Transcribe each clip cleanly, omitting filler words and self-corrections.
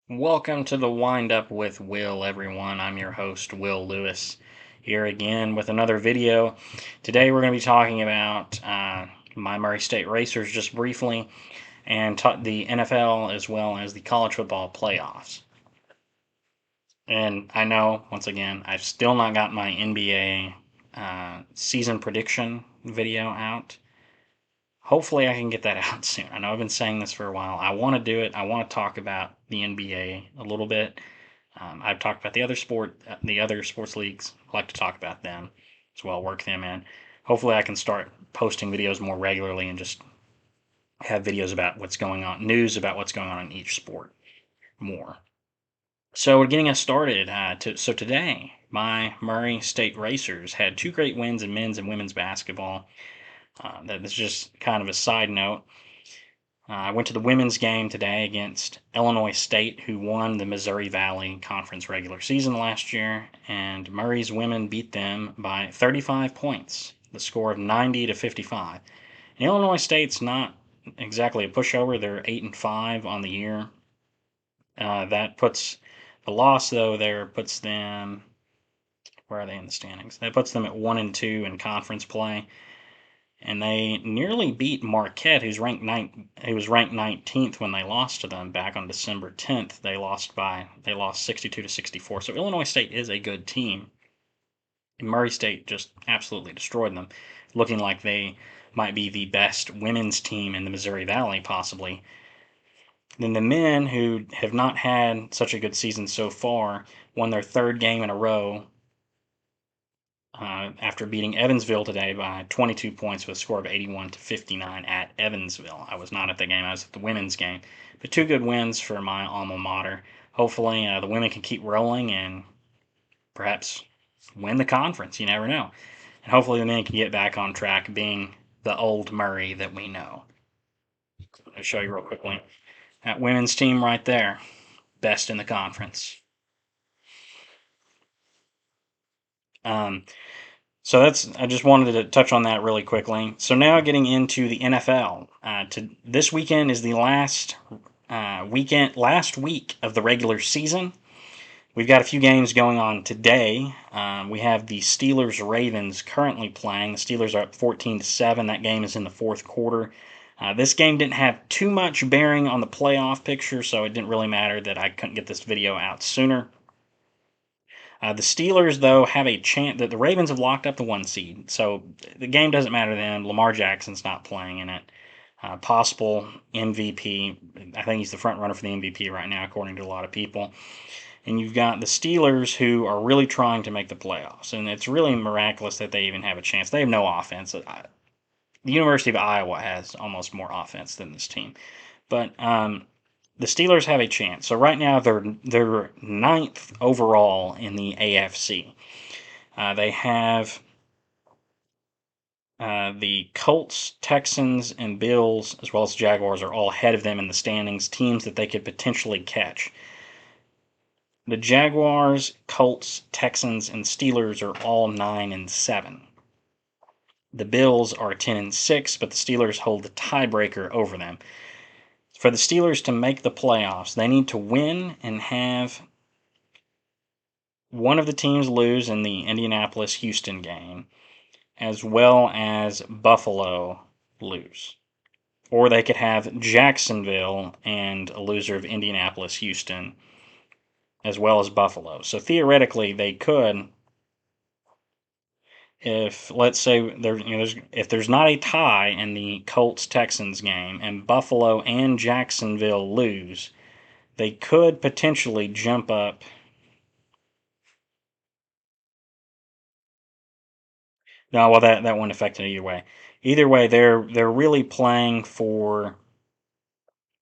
Welcome to the Wind Up with Will, everyone. I'm your host, Will Lewis, here again with another video. Today we're going to be talking about my Murray State Racers just briefly and the NFL as well as the college football playoffs. And I know, once again, I've still not got my NBA season prediction video out. Hopefully, I can get that out soon. I know I've been saying this for a while. I want to do it. I want to talk about the NBA a little bit. I've talked about the other sports leagues. I like to talk about them as well, work them in. Hopefully, I can start posting videos more regularly and just have videos about what's going on, news about what's going on in each sport more. So we're getting us started. So today, my Murray State Racers had two great wins in men's and women's basketball. That is just kind of a side note. I went to the women's game today against Illinois State, who won the Missouri Valley Conference regular season last year, and Murray's women beat them by 35 points, the score of 90-55. And Illinois State's not exactly a pushover; they're 8-5 on the year. That puts the loss though there puts them. Where are they in the standings? That puts them at 1-2 in conference play, and they nearly beat Marquette, who was ranked 19th when they lost to them back on December 10th. They lost 62-64. So Illinois State is a good team. Murray State just absolutely destroyed them, looking like they might be the best women's team in the Missouri Valley, possibly. Then the men, who have not had such a good season so far, won their third game in a row after beating Evansville today by 22 points with a score of 81-59 at Evansville. I was not at the game; I was at the women's game. But two good wins for my alma mater. Hopefully, the women can keep rolling and perhaps win the conference. You never know. And hopefully, the men can get back on track, being the old Murray that we know. I'll show you real quickly. That women's team right there, best in the conference. Um, So I just wanted to touch on that really quickly. So now getting into the NFL. This weekend is the last week of the regular season. We've got a few games going on today. We have the Steelers Ravens currently playing. The Steelers are up 14-7. That game is in the fourth quarter. This game didn't have too much bearing on the playoff picture, so it didn't really matter that I couldn't get this video out sooner. The Steelers, though, have a chance that the Ravens have locked up the one seed, so the game doesn't matter to them. Lamar Jackson's not playing in it. Possible MVP. I think he's the front runner for the MVP right now, according to a lot of people. And you've got the Steelers, who are really trying to make the playoffs, and it's really miraculous that they even have a chance. They have no offense. The University of Iowa has almost more offense than this team, but the Steelers have a chance. So right now they're ninth overall in the AFC. They have the Colts, Texans, and Bills, as well as Jaguars, are all ahead of them in the standings. Teams that they could potentially catch. The Jaguars, Colts, Texans, and Steelers are all 9-7. The Bills are 10-6, but the Steelers hold the tiebreaker over them. For the Steelers to make the playoffs, they need to win and have one of the teams lose in the Indianapolis-Houston game, as well as Buffalo lose. Or they could have Jacksonville and a loser of Indianapolis-Houston, as well as Buffalo. So theoretically, they could, if let's say if there's not a tie in the Colts-Texans game and Buffalo and Jacksonville lose, they could potentially jump up. No, well, that wouldn't affect it either way. Either way, they're really playing for.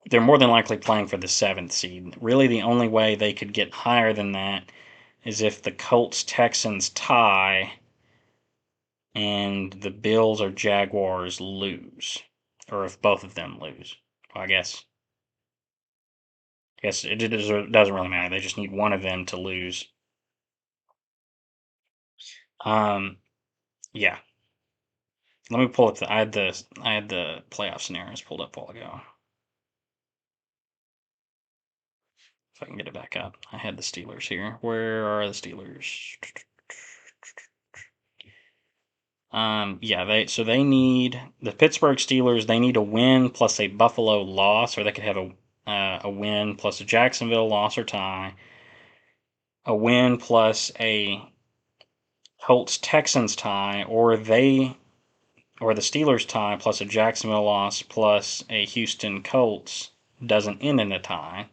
They're more than likely playing for the seventh seed. Really, the only way they could get higher than that is if the Colts Texans tie and the Bills or Jaguars lose, or if both of them lose. Well, I guess it doesn't really matter. They just need one of them to lose. Um, yeah. Let me pull up I had the playoff scenarios pulled up a while ago. If I can get it back up. I had the Steelers here. Where are the Steelers? They need the Pittsburgh Steelers. They need a win plus a Buffalo loss, or they could have a win plus a Jacksonville loss or tie, a win plus a Colts Texans tie, or the Steelers tie plus a Jacksonville loss plus a Houston Colts doesn't end in a tie.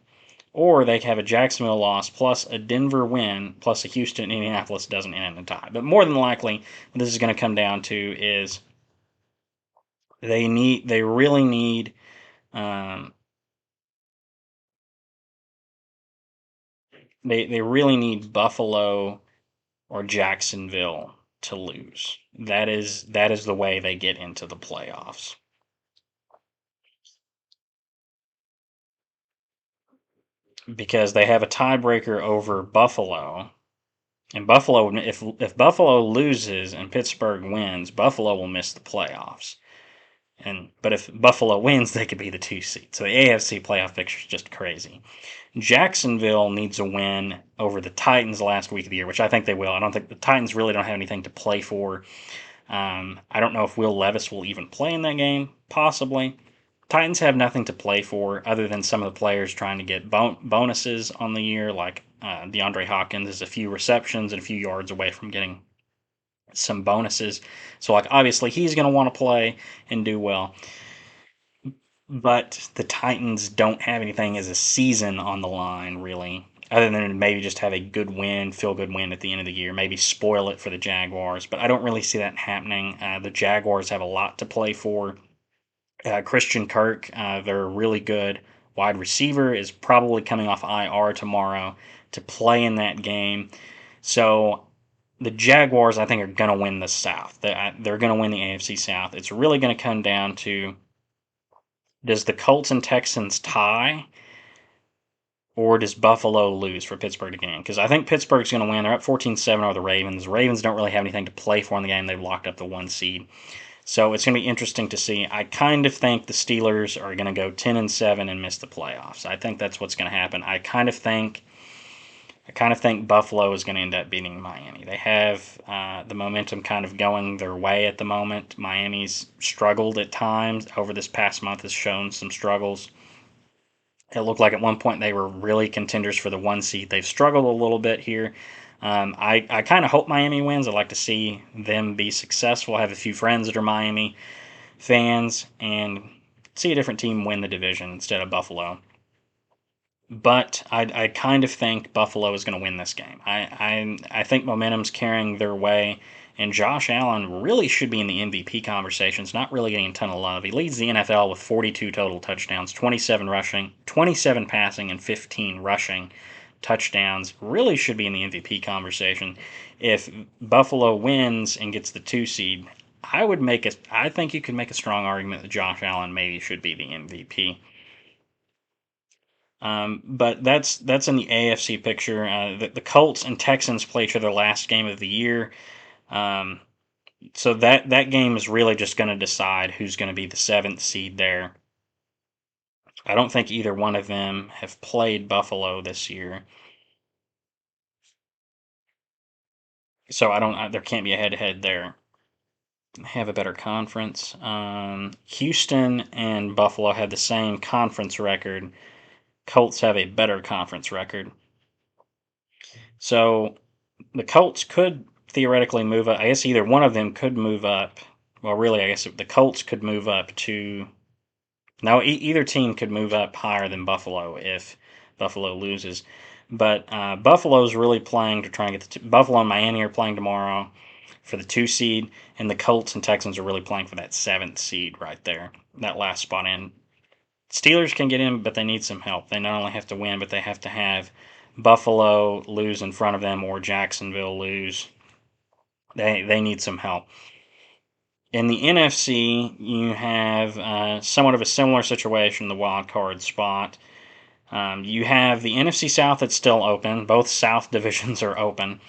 Or they have a Jacksonville loss plus a Denver win plus a Houston Indianapolis doesn't end in a tie. But more than likely, what this is going to come down to is they really need they really need Buffalo or Jacksonville to lose. That is the way they get into the playoffs. Because they have a tiebreaker over Buffalo. And Buffalo, if Buffalo loses and Pittsburgh wins, Buffalo will miss the playoffs. But if Buffalo wins, they could be the 2 seed. So the AFC playoff picture is just crazy. Jacksonville needs a win over the Titans last week of the year, which I think they will. I don't think the Titans really don't have anything to play for. I don't know if Will Levis will even play in that game. Possibly. Titans have nothing to play for other than some of the players trying to get bonuses on the year, like DeAndre Hopkins is a few receptions and a few yards away from getting some bonuses. So, like, obviously he's going to want to play and do well. But the Titans don't have anything as a season on the line, really, other than maybe just have a good win, feel good win at the end of the year, maybe spoil it for the Jaguars. But I don't really see that happening. The Jaguars have a lot to play for. Christian Kirk, their really good wide receiver, is probably coming off IR tomorrow to play in that game. So the Jaguars, I think, are going to win the South. They're going to win the AFC South. It's really going to come down to, does the Colts and Texans tie, or does Buffalo lose for Pittsburgh to gain? Because I think Pittsburgh's going to win. They're up 14-7 over the Ravens. The Ravens don't really have anything to play for in the game. They've locked up the 1 seed. So it's going to be interesting to see. I kind of think the Steelers are going to go 10-7 and miss the playoffs. I think that's what's going to happen. I kind of think Buffalo is going to end up beating Miami. They have the momentum kind of going their way at the moment. Miami's struggled at times over this past month, has shown some struggles. It looked like at one point they were really contenders for the 1 seed. They've struggled a little bit here. I kind of hope Miami wins. I'd like to see them be successful. I have a few friends that are Miami fans and see a different team win the division instead of Buffalo. But I kind of think Buffalo is going to win this game. I think momentum's carrying their way, and Josh Allen really should be in the MVP conversations, not really getting a ton of love. He leads the NFL with 42 total touchdowns, 27 rushing, 27 passing, and 15 rushing touchdowns. Really should be in the MVP conversation. If Buffalo wins and gets the 2 seed, I think you could make a strong argument that Josh Allen maybe should be the MVP. But that's in the AFC picture. The Colts and Texans play each other last game of the year. So that game is really just going to decide who's going to be the 7th seed there. I don't think either one of them have played Buffalo this year. So there can't be a head-to-head there. Have a better conference. Houston and Buffalo had the same conference record. Colts have a better conference record. So the Colts could theoretically move up. I guess either one of them could move up. Well, really, I guess the Colts could move up to. No, either team could move up higher than Buffalo if Buffalo loses. But Buffalo's really playing to try and get Buffalo and Miami are playing tomorrow for the 2 seed, and the Colts and Texans are really playing for that 7th seed right there, that last spot in. Steelers can get in, but they need some help. They not only have to win, but they have to have Buffalo lose in front of them or Jacksonville lose. They need some help. In the NFC, you have somewhat of a similar situation, the wild card spot. You have the NFC South that's still open. Both South divisions are open.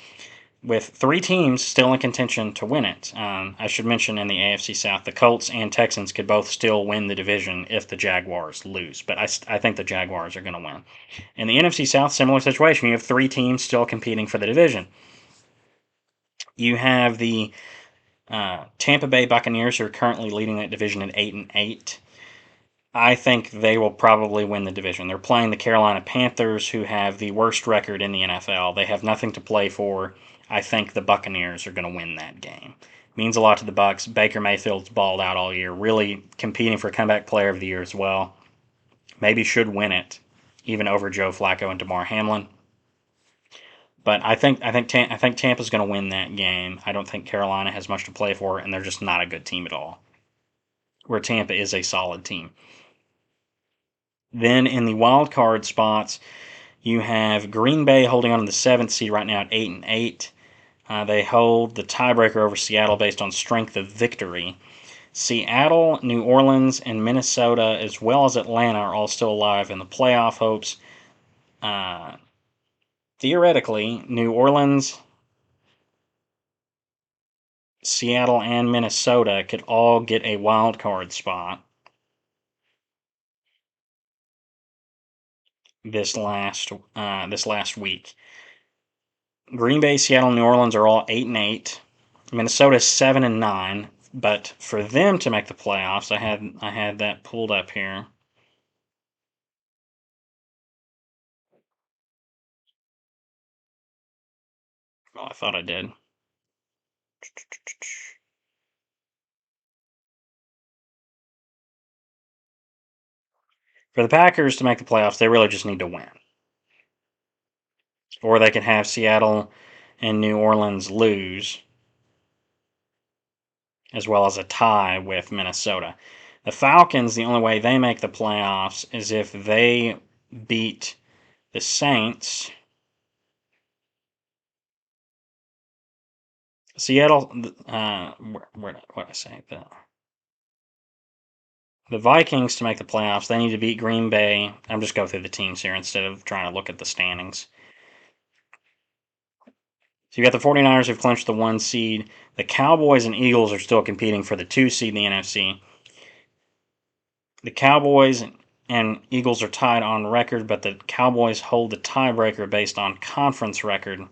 with 3 teams still in contention to win it. I should mention in the AFC South, the Colts and Texans could both still win the division if the Jaguars lose, but I think the Jaguars are going to win. In the NFC South, similar situation. You have 3 teams still competing for the division. You have the Tampa Bay Buccaneers, who are currently leading that division at 8-8. I think they will probably win the division. They're playing the Carolina Panthers, who have the worst record in the NFL. They have nothing to play for. I think the Buccaneers are going to win that game. Means a lot to the Bucs. Baker Mayfield's balled out all year, really competing for comeback player of the year as well. Maybe should win it, even over Joe Flacco and Damar Hamlin. But I think Tampa's going to win that game. I don't think Carolina has much to play for, and they're just not a good team at all. Where Tampa is a solid team. Then in the wild card spots, you have Green Bay holding on to the 7th seed right now at 8-8. They hold the tiebreaker over Seattle based on strength of victory. Seattle, New Orleans, and Minnesota, as well as Atlanta, are all still alive in the playoff hopes. Theoretically, New Orleans, Seattle, and Minnesota could all get a wild card spot this last week. Green Bay, Seattle, and New Orleans are all 8-8. Minnesota is 7-9. But for them to make the playoffs, I had that pulled up here. Oh, I thought I did. For the Packers to make the playoffs, they really just need to win. Or they can have Seattle and New Orleans lose, as well as a tie with Minnesota. The Falcons, the only way they make the playoffs is if they beat the Saints. Seattle, what did I say? The Vikings, to make the playoffs, they need to beat Green Bay. I'm just going through the teams here instead of trying to look at the standings. So you got the 49ers who've clinched the 1 seed. The Cowboys and Eagles are still competing for the 2 seed in the NFC. The Cowboys and Eagles are tied on record, but the Cowboys hold the tiebreaker based on conference record.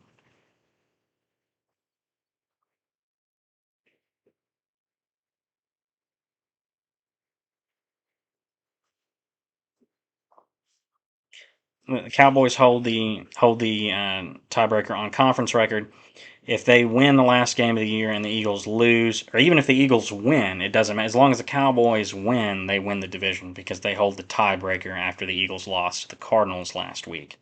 The Cowboys hold the tiebreaker on conference record. If they win the last game of the year and the Eagles lose, or even if the Eagles win, it doesn't matter. As long as the Cowboys win, they win the division because they hold the tiebreaker after the Eagles lost to the Cardinals last week.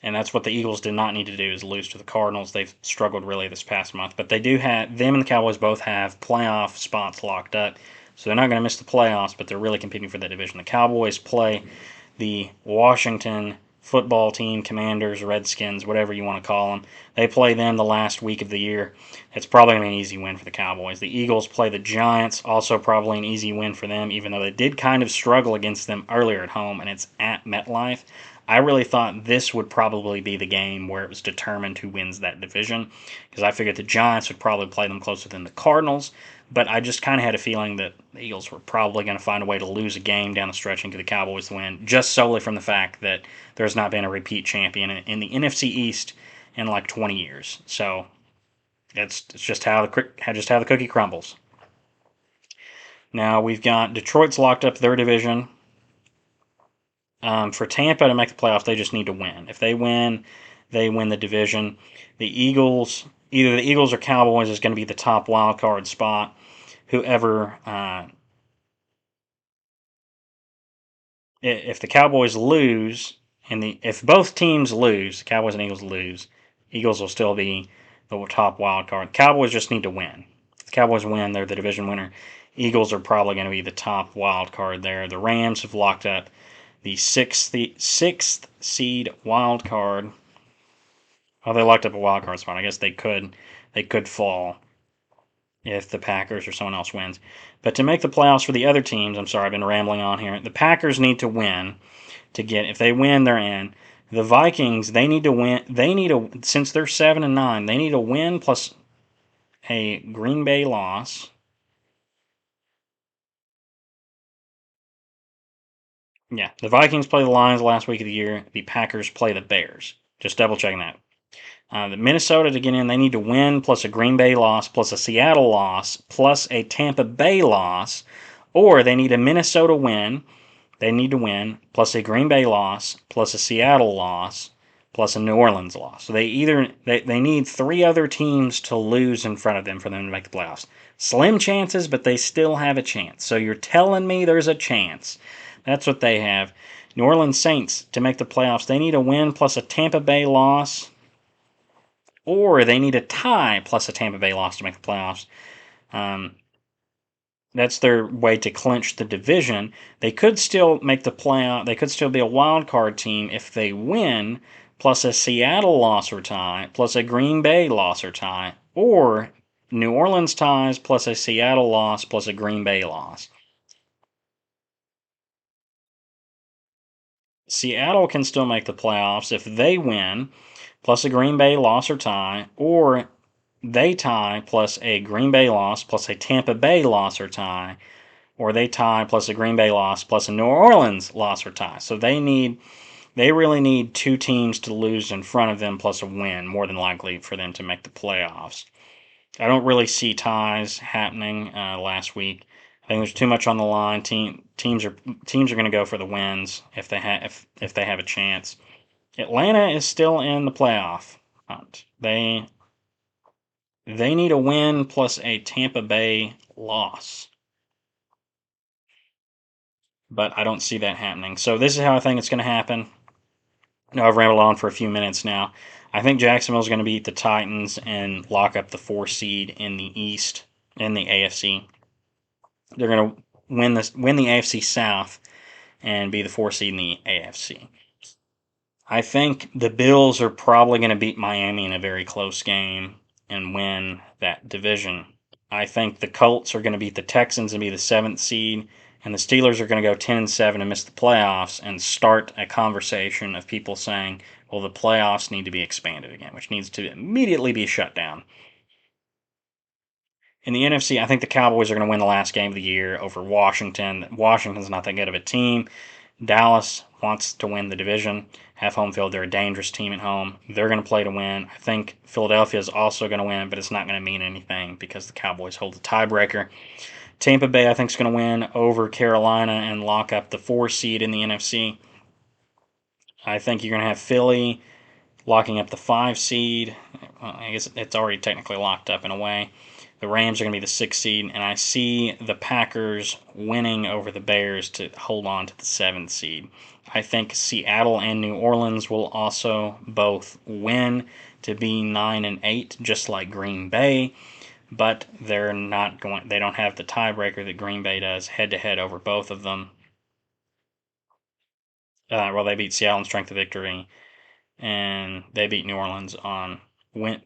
And that's what the Eagles did not need to do, is lose to the Cardinals. They've struggled really this past month. But they do have, them and the Cowboys both have playoff spots locked up. So they're not going to miss the playoffs, but they're really competing for that division. The Cowboys play the Washington football team, Commanders, Redskins, whatever you want to call them. They play them the last week of the year. It's probably going to be an easy win for the Cowboys. The Eagles play the Giants, also probably an easy win for them, even though they did kind of struggle against them earlier at home, and it's at MetLife. I really thought this would probably be the game where it was determined who wins that division, because I figured the Giants would probably play them closer than the Cardinals, but I just kind of had a feeling that the Eagles were probably going to find a way to lose a game down the stretch and get the Cowboys to win, just solely from the fact that there's not been a repeat champion in the NFC East in like 20 years. So it's just how the cookie crumbles. Now we've got Detroit's locked up their division. For Tampa to make the playoffs, they just need to win. If they win, they win the division. The Eagles, either the Eagles or Cowboys, is going to be the top wild card spot. Whoever, if the Cowboys lose, if both teams lose, the Cowboys and Eagles lose, Eagles will still be the top wild card. Cowboys just need to win. If the Cowboys win, they're the division winner. Eagles are probably going to be the top wild card there. The Rams have locked up the sixth seed wild card. Oh, they locked up a wild card spot. I guess they could fall if the Packers or someone else wins. But to make the playoffs for the other teams, I'm sorry, I've been rambling on here. The Packers need to win to get. If they win, they're in. The Vikings, they need to win. Since they're 7-9, they need a win plus a Green Bay loss. Yeah, the Vikings play the Lions last week of the year. The Packers play the Bears. Just double checking that. The Minnesota to get in, they need to win plus a Green Bay loss plus a Seattle loss plus a Tampa Bay loss, or they need a Minnesota win. They need to win plus a Green Bay loss plus a Seattle loss plus a New Orleans loss. So they need three other teams to lose in front of them for them to make the playoffs. Slim chances, but they still have a chance. So you're telling me there's a chance. That's what they have. New Orleans Saints to make the playoffs, they need a win plus a Tampa Bay loss, or they need a tie plus a Tampa Bay loss to make the playoffs. That's their way to clinch the division. They could still make the playoff. They could still be a wild card team if they win, plus a Seattle loss or tie, plus a Green Bay loss or tie, or New Orleans ties plus a Seattle loss plus a Green Bay loss. Seattle can still make the playoffs if they win, plus a Green Bay loss or tie, or they tie plus a Green Bay loss plus a Tampa Bay loss or tie, or they tie plus a Green Bay loss plus a New Orleans loss or tie. So they really need two teams to lose in front of them plus a win, more than likely for them to make the playoffs. I don't really see ties happening last week. I think there's too much on the line. Teams are going to go for the wins if they have a chance. Atlanta is still in the playoff hunt. They need a win plus a Tampa Bay loss, but I don't see that happening. So this is how I think it's going to happen. I've rambled on for a few minutes now. I think Jacksonville's going to beat the Titans and lock up the 4 seed in the East, in the AFC. They're going to win the AFC South and be the 4 seed in the AFC. I think the Bills are probably going to beat Miami in a very close game and win that division. I think the Colts are going to beat the Texans and be the 7th seed, and the Steelers are going to go 10-7 and miss the playoffs and start a conversation of people saying, well, the playoffs need to be expanded again, which needs to immediately be shut down. In the NFC, I think the Cowboys are going to win the last game of the year over Washington. Washington's not that good of a team. Dallas wants to win the division, have home field. They're a dangerous team at home. They're going to play to win. I think Philadelphia is also going to win, but it's not going to mean anything because the Cowboys hold the tiebreaker. Tampa Bay, I think, is going to win over Carolina and lock up the 4 seed in the NFC. I think you're going to have Philly locking up the 5 seed. Well, I guess it's already technically locked up in a way. The Rams are going to be the 6th seed, and I see the Packers winning over the Bears to hold on to the 7th seed. I think Seattle and New Orleans will also both win to be 9-8, just like Green Bay, but they're not going. They don't have the tiebreaker that Green Bay does, head-to-head over both of them. Well, they beat Seattle in strength of victory, and they beat New Orleans on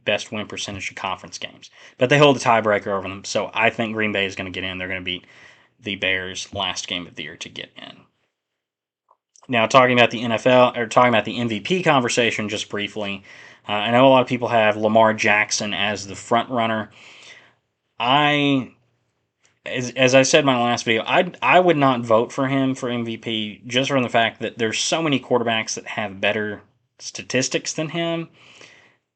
best win percentage of conference games. But they hold the tiebreaker over them, so I think Green Bay is going to get in. They're going to beat the Bears last game of the year to get in. Now, talking about the NFL, or talking about the MVP conversation just briefly, I know a lot of people have Lamar Jackson as the front runner. As I said in my last video, I would not vote for him for MVP just from the fact that there's so many quarterbacks that have better statistics than him.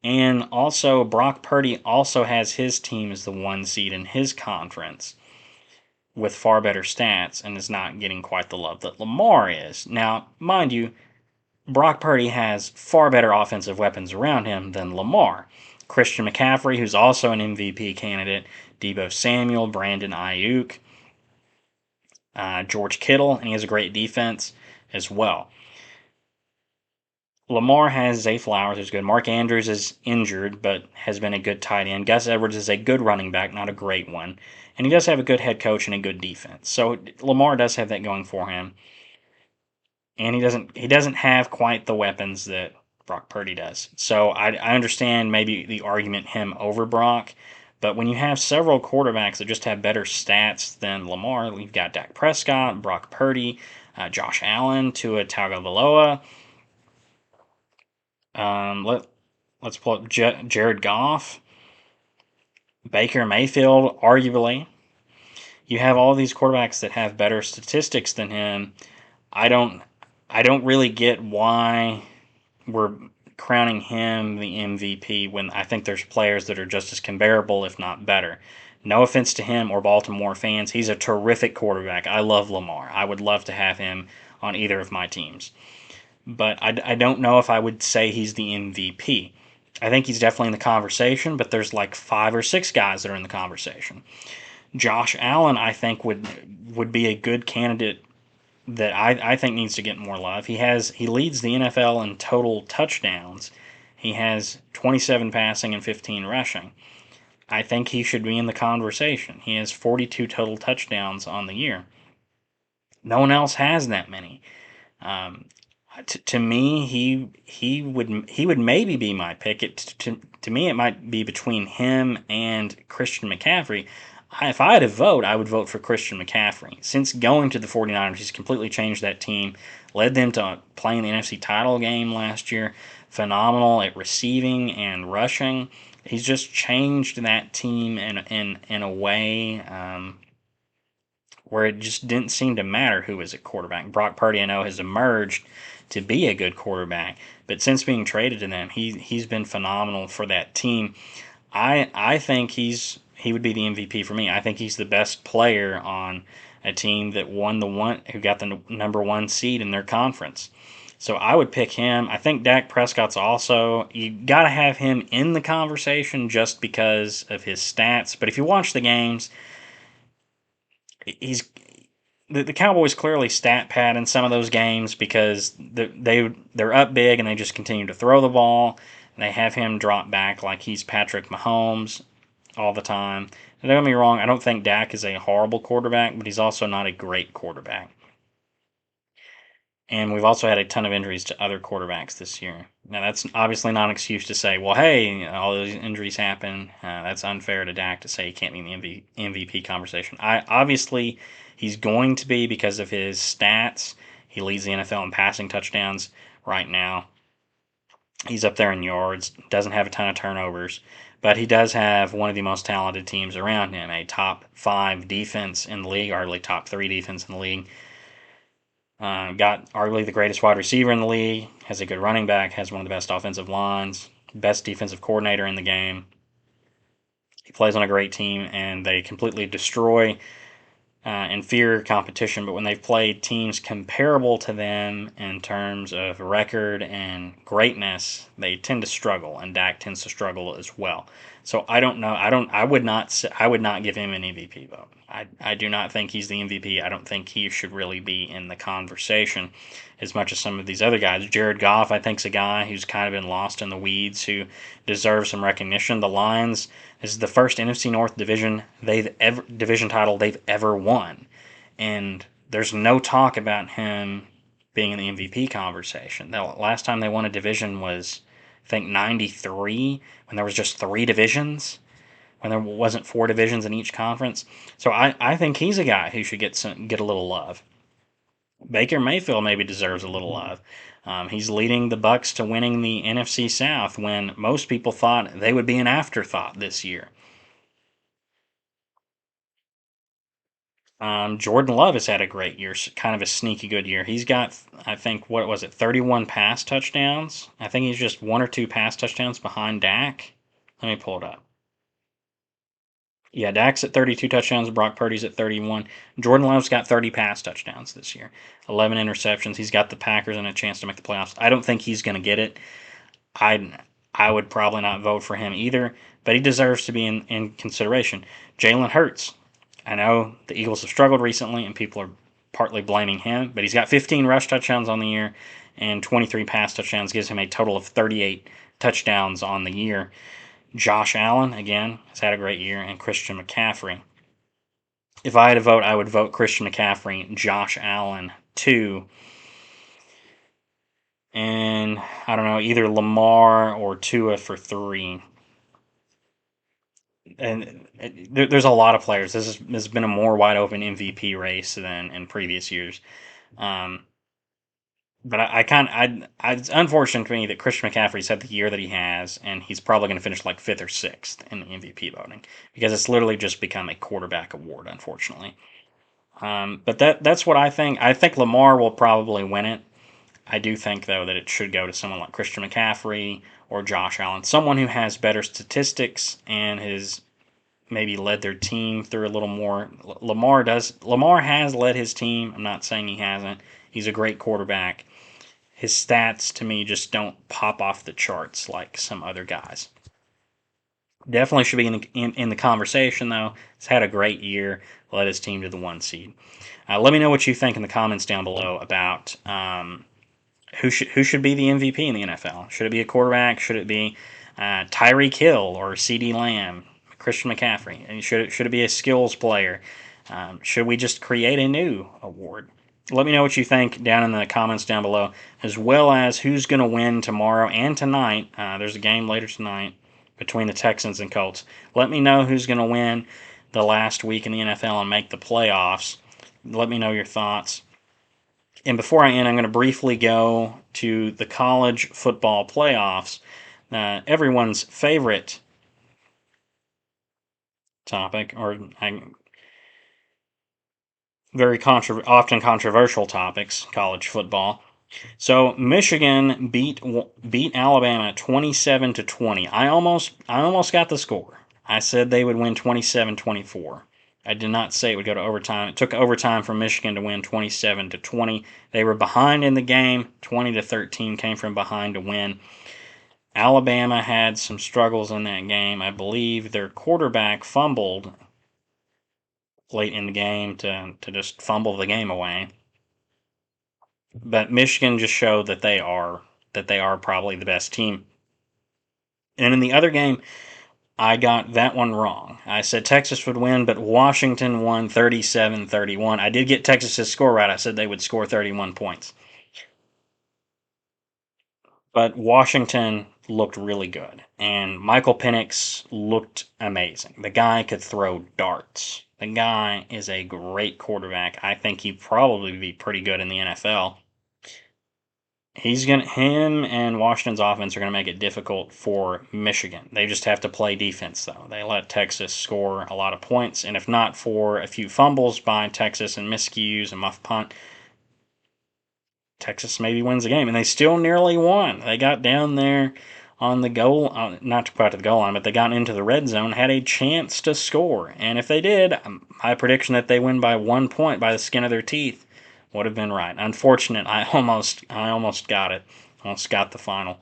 And also, Brock Purdy also has his team as the 1 seed in his conference with far better stats and is not getting quite the love that Lamar is. Now, mind you, Brock Purdy has far better offensive weapons around him than Lamar. Christian McCaffrey, who's also an MVP candidate, Deebo Samuel, Brandon Ayuk, George Kittle, and he has a great defense as well. Lamar has Zay Flowers, who's good. Mark Andrews is injured, but has been a good tight end. Gus Edwards is a good running back, not a great one. And he does have a good head coach and a good defense. So Lamar does have that going for him. And he doesn't have quite the weapons that Brock Purdy does. So I understand maybe the argument him over Brock. But when you have several quarterbacks that just have better stats than Lamar, we've got Dak Prescott, Brock Purdy, Josh Allen, Tua Tagovailoa. Let's pull up Jared Goff, Baker Mayfield, arguably. You have all these quarterbacks that have better statistics than him. I don't I don't really get why we're crowning him the MVP when I think there's players that are just as comparable, if not better. No offense to him or Baltimore fans, he's a terrific quarterback. I love Lamar. I would love to have him on either of my teams. But I don't know if I would say he's the MVP. I think he's definitely in the conversation, but there's like 5 or 6 guys that are in the conversation. Josh Allen, I think would be a good candidate that I think needs to get more love. He leads the NFL in total touchdowns. He has 27 passing and 15 rushing. I think he should be in the conversation. He has 42 total touchdowns on the year. No one else has that many. Um, to me, he would maybe be my pick. To me, it might be between him and Christian McCaffrey. If I had to vote, I would vote for Christian McCaffrey. Since going to the 49ers, he's completely changed that team, led them to playing the NFC title game last year. Phenomenal at receiving and rushing. He's just changed that team in a way where it just didn't seem to matter who was a quarterback. Brock Purdy, I know, has emerged to be a good quarterback, but since being traded to them, he's been phenomenal for that team. I think he would be the MVP for me. I think he's the best player on a team that who got the number one seed in their conference. So I would pick him. I think Dak Prescott's also, you got to have him in the conversation just because of his stats. But if you watch the games, he's the Cowboys clearly stat pad in some of those games because they're up big and they just continue to throw the ball. And they have him drop back like he's Patrick Mahomes all the time. And don't get me wrong, I don't think Dak is a horrible quarterback, but he's also not a great quarterback. And we've also had a ton of injuries to other quarterbacks this year. Now, that's obviously not an excuse to say, well, hey, all those injuries happen. That's unfair to Dak to say he can't be in the MVP conversation. Obviously, he's going to be because of his stats. He leads the NFL in passing touchdowns right now. He's up there in yards, doesn't have a ton of turnovers, but he does have one of the most talented teams around him, a top 5 defense in the league, arguably top 3 defense in the league. Got arguably the greatest wide receiver in the league, has a good running back, has one of the best offensive lines, best defensive coordinator in the game. He plays on a great team, and they completely destroy inferior competition. But when they've played teams comparable to them in terms of record and greatness, they tend to struggle, and Dak tends to struggle as well. So I don't know. I would not give him an MVP vote. I do not think he's the MVP. I don't think he should really be in the conversation as much as some of these other guys. Jared Goff, I think, is a guy who's kind of been lost in the weeds who deserves some recognition. The Lions, this is the first NFC North division title they've ever won, and there's no talk about him being in the MVP conversation. The last time they won a division was, I think, '93 when there was just 3 divisions, when there wasn't 4 divisions in each conference. So I think he's a guy who should get a little love. Baker Mayfield maybe deserves a little love. He's leading the Bucks to winning the NFC South when most people thought they would be an afterthought this year. Jordan Love has had a great year, kind of a sneaky good year. He's got, I think, what was it, 31 pass touchdowns? I think he's just 1 or 2 pass touchdowns behind Dak. Let me pull it up. Yeah, Dak's at 32 touchdowns. Brock Purdy's at 31. Jordan Love's got 30 pass touchdowns this year, 11 interceptions. He's got the Packers in a chance to make the playoffs. I don't think he's going to get it. I would probably not vote for him either, but he deserves to be in consideration. Jalen Hurts. I know the Eagles have struggled recently, and people are partly blaming him, but he's got 15 rush touchdowns on the year and 23 pass touchdowns, gives him a total of 38 touchdowns on the year. Josh Allen, again, has had a great year, and Christian McCaffrey. If I had to vote, I would vote Christian McCaffrey, Josh Allen, 2, and I don't know, either Lamar or Tua for 3. And there's a lot of players. This has been a more wide open MVP race than in previous years. Um, But it's unfortunate to me that Christian McCaffrey's had the year that he has, and he's probably going to finish like fifth or sixth in the MVP voting because it's literally just become a quarterback award, unfortunately. But that's what I think. I think Lamar will probably win it. I do think though that it should go to someone like Christian McCaffrey or Josh Allen, someone who has better statistics and has maybe led their team through a little more. Lamar does. Lamar has led his team. I'm not saying he hasn't. He's a great quarterback. His stats to me just don't pop off the charts like some other guys. Definitely should be in the conversation though. He's had a great year. Led his team to the 1 seed. Let me know what you think in the comments down below about who should be the MVP in the NFL. Should it be a quarterback? Should it be Tyreek Hill or CeeDee Lamb, Christian McCaffrey? And should it be a skills player? Should we just create a new award? Let me know what you think down in the comments down below, as well as who's going to win tomorrow and tonight. There's a game later tonight between the Texans and Colts. Let me know who's going to win the last week in the NFL and make the playoffs. Let me know your thoughts. And before I end, I'm going to briefly go to the college football playoffs. Everyone's favorite topic, or very often controversial topics, college football. So Michigan beat Alabama 27-20. I almost got the score. I said they would win 27-24. I did not say it would go to overtime. It took overtime for Michigan to win 27-20. They were behind in the game. 20-13 came from behind to win. Alabama had some struggles in that game. I believe their quarterback fumbled late in the game to just fumble the game away. But Michigan just showed that they are probably the best team. And in the other game, I got that one wrong. I said Texas would win, but Washington won 37-31. I did get Texas's score right. I said they would score 31 points. But Washington looked really good, and Michael Penix looked amazing. The guy could throw darts. The guy is a great quarterback. I think he'd probably be pretty good in the NFL. Him and Washington's offense are gonna make it difficult for Michigan. They just have to play defense though. They let Texas score a lot of points, and if not for a few fumbles by Texas and miscues and muff punt, Texas maybe wins the game. And they still nearly won. They got down there on the goal, not quite to the goal line, but they got into the red zone, had a chance to score. And if they did, my prediction that they win by 1 point by the skin of their teeth would have been right. Unfortunate, I almost got it. Almost got the final.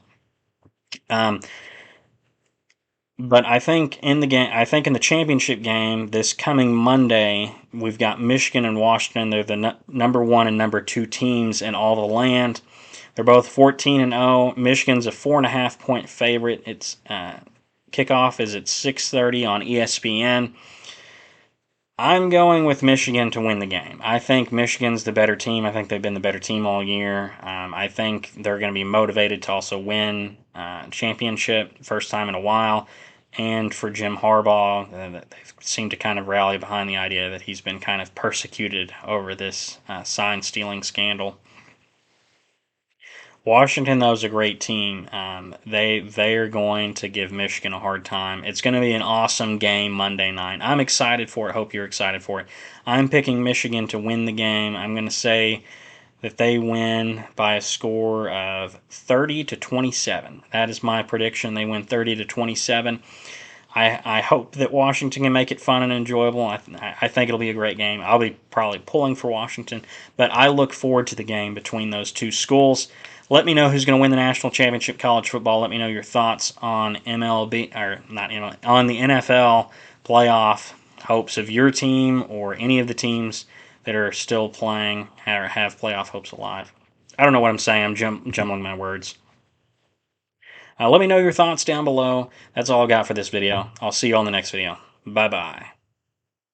But I think in the championship game this coming Monday, we've got Michigan and Washington. They're the number 1 and number 2 teams in all the land. They're both 14-0. Michigan's a 4.5-point favorite. Its kickoff is at 6:30 on ESPN. I'm going with Michigan to win the game. I think Michigan's the better team. I think they've been the better team all year. I think they're going to be motivated to also win championship, first time in a while. And for Jim Harbaugh, they seem to kind of rally behind the idea that he's been kind of persecuted over this sign stealing scandal. Washington, though, is a great team. They are going to give Michigan a hard time. It's going to be an awesome game Monday night. I'm excited for it. Hope you're excited for it. I'm picking Michigan to win the game. I'm going to say that they win by a score of 30-27. That is my prediction. They win 30-27. I hope that Washington can make it fun and enjoyable. I think it'll be a great game. I'll be probably pulling for Washington, but I look forward to the game between those two schools. Let me know who's going to win the national championship college football. Let me know your thoughts on MLB, or not MLB, on the NFL playoff hopes of your team or any of the teams that are still playing or have playoff hopes alive. I don't know what I'm saying. I'm jumbling my words. Let me know your thoughts down below. That's all I got for this video. I'll see you on the next video. Bye-bye.